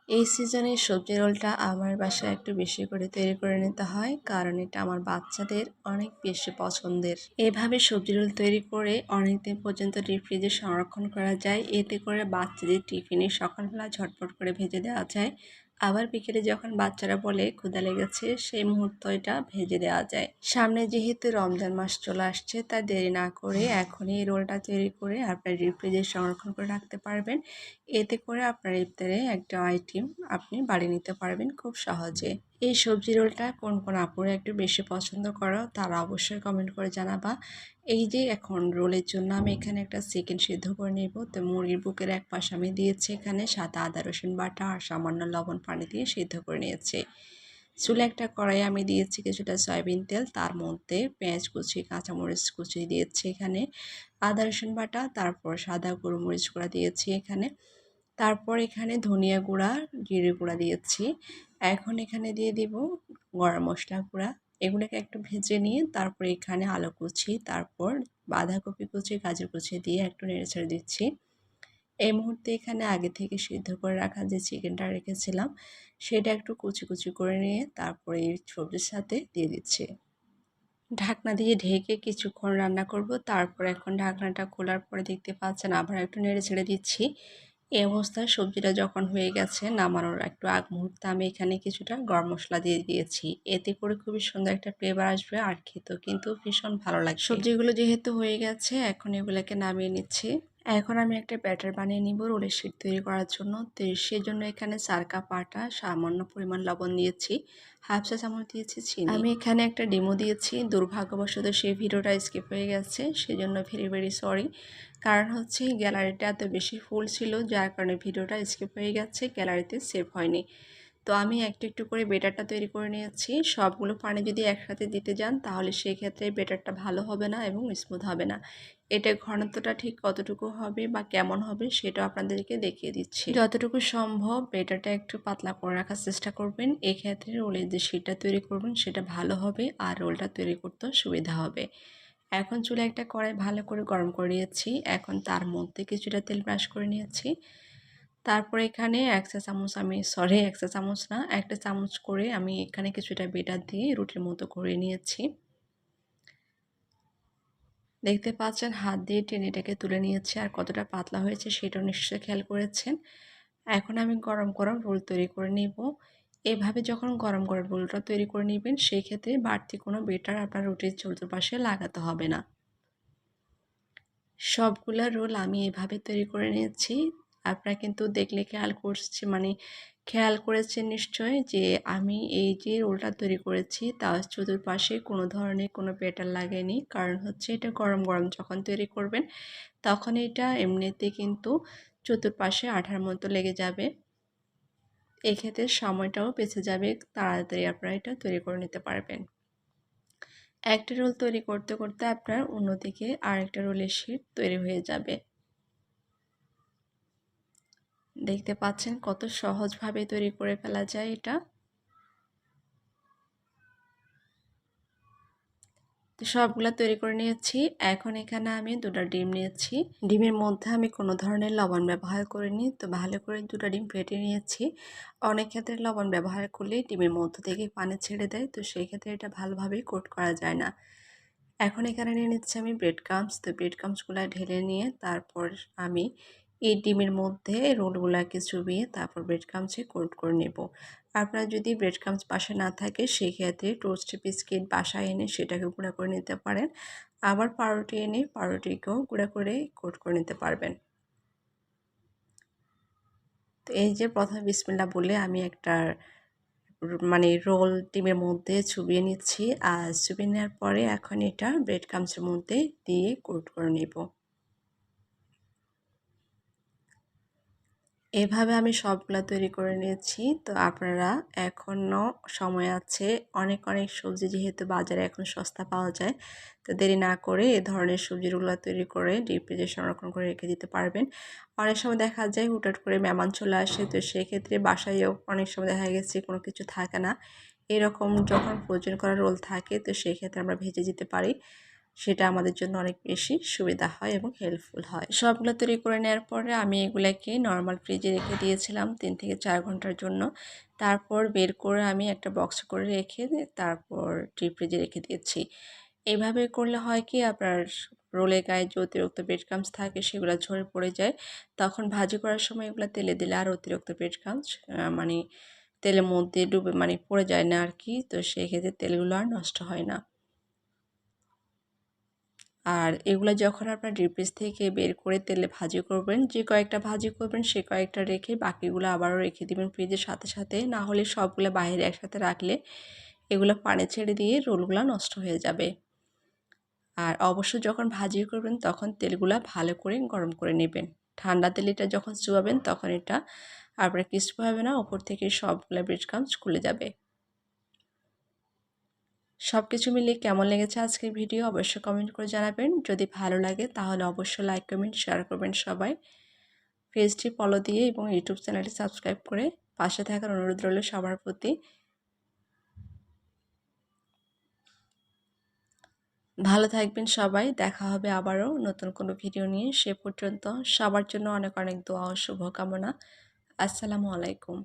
এই সিজনের সবজি রোলটা আমার বাসায় একটু বেশি করে তৈরি করে নিতে হয়, কারণ এটা আমার বাচ্চাদের অনেক বেশি পছন্দের। এভাবে সবজি রোল তৈরি করে অনেকদিন পর্যন্ত ডিপ ফ্রিজে সংরক্ষণ করা যায়। এতে করে বাচ্চাদের টিফিনে সকালবেলা ঝটপট করে ভেজে দেওয়া যায়। আবার বিকেলে যখন বাচ্চারা বলে ক্ষুধা লেগেছে, সেই মুহূর্তে এটা ভেজে দেওয়া যায়। সামনে যেহেতু রমজান মাস চলে আসছে, তাই দেরি না করে এখনই এই রোলটা তৈরি করে আপনার ডিপ ফ্রিজে সংরক্ষণ করে রাখতে পারবেন। এতে করে আপনার ইফতারে একটা আইটেম আপনি বাড়িয়ে নিতে পারবেন খুব সহজে। এই সবজি রোলটা কোন কোন আপুরা একটু বেশি পছন্দ করো তারা অবশ্যই কমেন্ট করে জানাবা। এই যে এখন রোলের জন্য আমি এখানে একটা চিকেন সিদ্ধ করে নেব। তো মুরগির বুকের এক পাশ আমি দিয়েছি এখানে সাদা আদা রসুন বাটা আর সামান্য লবণ পানি দিয়ে সিদ্ধ করে নিয়েছি। চুলে একটা কড়াই আমি দিয়েছি কিছুটা সয়াবিন তেল, তার মধ্যে পেঁয়াজ কুচি কাঁচামরিচ কুচি দিয়েছি এখানে, আদা রসুন বাটা, তারপর সাদা গোলমরিচ গুঁড়া দিয়েছি এখানে, তারপর এখানে ধনিয়া গুঁড়া জিরে গুঁড়া দিয়েছি। এখন এখানে দিয়ে দিব গরম মশলা গুঁড়া। এগুলোকে একটু ভেজে নিয়ে তারপর এখানে আলু কুচি, তারপর বাঁধাকপি কুচি, গাজর কুচি দিয়ে একটু নেড়েচেড়ে দিচ্ছি। এই মুহূর্তে এখানে আগে থেকে সিদ্ধ করে রাখা যে চিকেনটা রেখেছিলাম সেটা একটু কুচি কুচি করে নিয়ে তারপরে এই সবজির সাথে দিয়ে দিচ্ছি। ঢাকনা দিয়ে ঢেকে কিছুক্ষণ রান্না করব। তারপর এখন ঢাকনাটা খোলার পরে দেখতে পাচ্ছেন আবার একটু নেড়ে ছেড়ে দিচ্ছি। এই অবস্থায় সবজিটা যখন হয়ে গেছে নামানোর একটু আগ মুহূর্তে আমি এখানে কিছুটা গরম মশলা দিয়ে দিয়েছি। এতে করে খুবই সুন্দর একটা ফ্লেভার আসবে আর খেতেও কিন্তু ভীষণ ভালো লাগবে। সবজিগুলো যেহেতু হয়ে গেছে এখন এগুলোকে নামিয়ে নিচ্ছি। এখন আমি একটা ব্যাটার বানিয়ে নিব রোলের শীট তৈরি করার জন্য। তো সেজন্য এখানে 4 কাপ আটা, সামান্য পরিমাণ লবণ দিয়েছি, হাফ চা চামচ দিয়েছি চিনি। আমি এখানে একটা ডিমও দিয়েছি। দুর্ভাগ্যবশত সেই ভিডিওটা স্কিপ হয়ে গেছে, সেজন্য ভেরি ভেরি সরি। কারণ হচ্ছে গ্যালারিটা এত বেশি ফুল ছিল যার কারণে ভিডিওটা স্কিপ হয়ে গেছে, গ্যালারিতে সেভ হয়নি। তো আমি একটু একটু করে বেটারটা তৈরি করে নিয়েছি। সবগুলো পানি যদি একসাথে দিতে যান তাহলে সেক্ষেত্রে বেটারটা ভালো হবে না এবং স্মুথ হবে না। এটা ঘনত্বটা ঠিক কতটুকু হবে বা কেমন হবে সেটাও আপনাদেরকে দেখিয়ে দিচ্ছি। যতটুকু সম্ভব বেটারটা একটু পাতলা করে রাখার চেষ্টা করবেন। এক্ষেত্রে রোলের যে শীটটা তৈরি করবেন সেটা ভালো হবে আর রোলটা তৈরি করতেও সুবিধা হবে। এখন চুলে একটা কড়াই ভালো করে গরম করে নিয়েছি। এখন তার মধ্যে কিছুটা তেল ব্রাশ করে নিয়েছি। তারপরে এখানে 1 চা চামচ আমি 1 চা চামচ না, 1 চামচ করে আমি এখানে কিছুটা বেটার দিয়ে রুটির মতো করে নিয়েছি। দেখতে পাচ্ছেন হাত দিয়ে টেনে এটাকে তুলে নিয়েছি আর কতটা পাতলা হয়েছে সেটাও নিশ্চয়ই খেয়াল করেছেন। এখন আমি গরম গরম রোল তৈরি করে নিব। এভাবে যখন গরম গরম রোলটা তৈরি করে নেবেন সেই ক্ষেত্রে বাড়তি কোনো বেটার আপনার রুটির চতুর্পাশে লাগাতে হবে না। সবগুলা রোল আমি এভাবে তৈরি করে নিয়েছি। আপনারা কিন্তু দেখলে খেয়াল করেছেন নিশ্চয়ই যে আমি এই যে রোলটা তৈরি করেছি তার চতুর্পাশে কোনো ধরনের কোনো ব্যাটার লাগেনি। কারণ হচ্ছে এটা গরম গরম যখন তৈরি করবেন তখন এটা এমনিতে কিন্তু চতুর্পাশে আঠার মতো লেগে যাবে। এক্ষেত্রে সময়টাও বেঁচে যাবে, তাড়াতাড়ি আপনারা এটা তৈরি করে নিতে পারবেন। একটা রোল তৈরি করতে করতে আপনার অন্যদিকে আরেকটা রোলের শীট তৈরি হয়ে যাবে। দেখতে পাচ্ছেন কত সহজভাবে তৈরি করে ফেলা যায় এটা। তো সবগুলা তৈরি করে নিয়েছি। এখন এখানে আমি 2টা ডিম নিয়েছি। ডিমের মধ্যে আমি কোনো ধরনের লবণ ব্যবহার করিনি। তো ভালো করে 2টা ডিম ফেটে নিয়েছি। অনেক ক্ষেত্রে লবণ ব্যবহার করলে ডিমের মধ্য থেকে পানি ছেড়ে দেয়, তো সেই ক্ষেত্রে এটা ভালোভাবে কোট করা যায় না। এখন এখানে নিয়ে নিচ্ছি আমি ব্রেড ক্রাম্বস। তো ব্রেড ক্রাম্বসগুলো ঢেলে নিয়ে তারপর আমি এই ডিমের মধ্যে রোলগুলাকে চুবিয়ে তারপর ব্রেড ক্রাম্বসে কোট করে নেব। আপনার যদি ব্রেড ক্রাম্বস বাসায় না থাকে সেক্ষেত্রে টোস্ট বিস্কিট বাসায় এনে সেটাকে গুঁড়া করে নিতে পারেন। আবার পাউরুটি এনে পাউরুটিকেও গুঁড়া করে কোট করে নিতে পারবেন। তো এই যে প্রথমে বিসমিল্লাহ বলে আমি একটা রোল ডিমের মধ্যে চুবিয়ে নিচ্ছি। আর চুবিয়ে নেওয়ার পরে এখন এটা ব্রেড ক্রাম্বসের মধ্যে দিয়ে কোট করে নেব। এভাবে আমি সবগুলা তৈরি করে নিয়েছি। তো আপনারা এখনও সময় আছে, অনেক অনেক সবজি যেহেতু বাজারে এখন সস্তা পাওয়া যায়, তো দেরি না করে এ ধরনের সবজিগুলো তৈরি করে ডিপ ফ্রিজে সংরক্ষণ করে রেখে দিতে পারবেন। অনেক সময় দেখা যায় হুটহাট করে মেহমান চলে আসে, তো সেক্ষেত্রে বাসায়ও অনেক সময় দেখা গেছে কোনো কিছু থাকে না। এরকম যখন ফ্রোজেন করা রোল থাকে তো সেক্ষেত্রে আমরা ভেজে দিতে পারি। সেটা আমাদের জন্য অনেক বেশি সুবিধা হয় এবং হেল্পফুল হয়। সবগুলো তৈরি করে নেওয়ার পরে আমি এগুলাকে নর্মাল ফ্রিজে রেখে দিয়েছিলাম 3 থেকে 4 ঘন্টার জন্য। তারপর বের করে আমি একটা বক্স করে রেখে তারপর ডিপ ফ্রিজে রেখে দিয়েছি। এভাবে করলে হয় কি আপনার রোলের গায়ে যে অতিরিক্ত ব্রেড ক্রাম্বস থাকে সেগুলো ঝরে পড়ে যায়। তখন ভাজি করার সময় এগুলো তেলে দিলে আর অতিরিক্ত ব্রেড ক্রাম্বস মানে তেলের মধ্যে ডুবে মানে পড়ে যায় না আর কি। তো সেক্ষেত্রে তেলগুলো আর নষ্ট হয় না। আর এগুলো যখন আপনার ডিপ ফ্রিজ থেকে বের করে তেলে ভাজি করবেন, যে কয়েকটা ভাজি করবেন সে কয়েকটা রেখে বাকিগুলো আবারও রেখে দিবেন ফ্রিজের সাথে সাথে। না হলে সবগুলো বাইরে একসাথে রাখলে এগুলো পানি ছেড়ে দিয়ে রোলগুলো নষ্ট হয়ে যাবে। আর অবশ্যই যখন ভাজি করবেন তখন তেলগুলা ভালো করে গরম করে নেবেন। ঠান্ডা তেলে এটা যখন চুবাবেন তখন এটা আপনার ক্রিস্পি হবে না, ওপর থেকে সবগুলো ব্রেড ক্রাম্বস খুলে যাবে। সব কিছু মিলিয়ে কেমন লেগেছে আজকের ভিডিও অবশ্যই কমেন্ট করে জানাবেন। যদি ভালো লাগে তাহলে অবশ্যই লাইক কমেন্ট শেয়ার করবেন সবাই। পেজটি ফলো দিয়ে এবং ইউটিউব চ্যানেলটি সাবস্ক্রাইব করে পাশে থাকার অনুরোধ রইল সবার প্রতি। ভালো থাকবেন সবাই। দেখা হবে আবারও নতুন কোনো ভিডিও নিয়ে। সে পর্যন্ত সবার জন্য অনেক অনেক দোয়া ও শুভকামনা। আসসালামু আলাইকুম।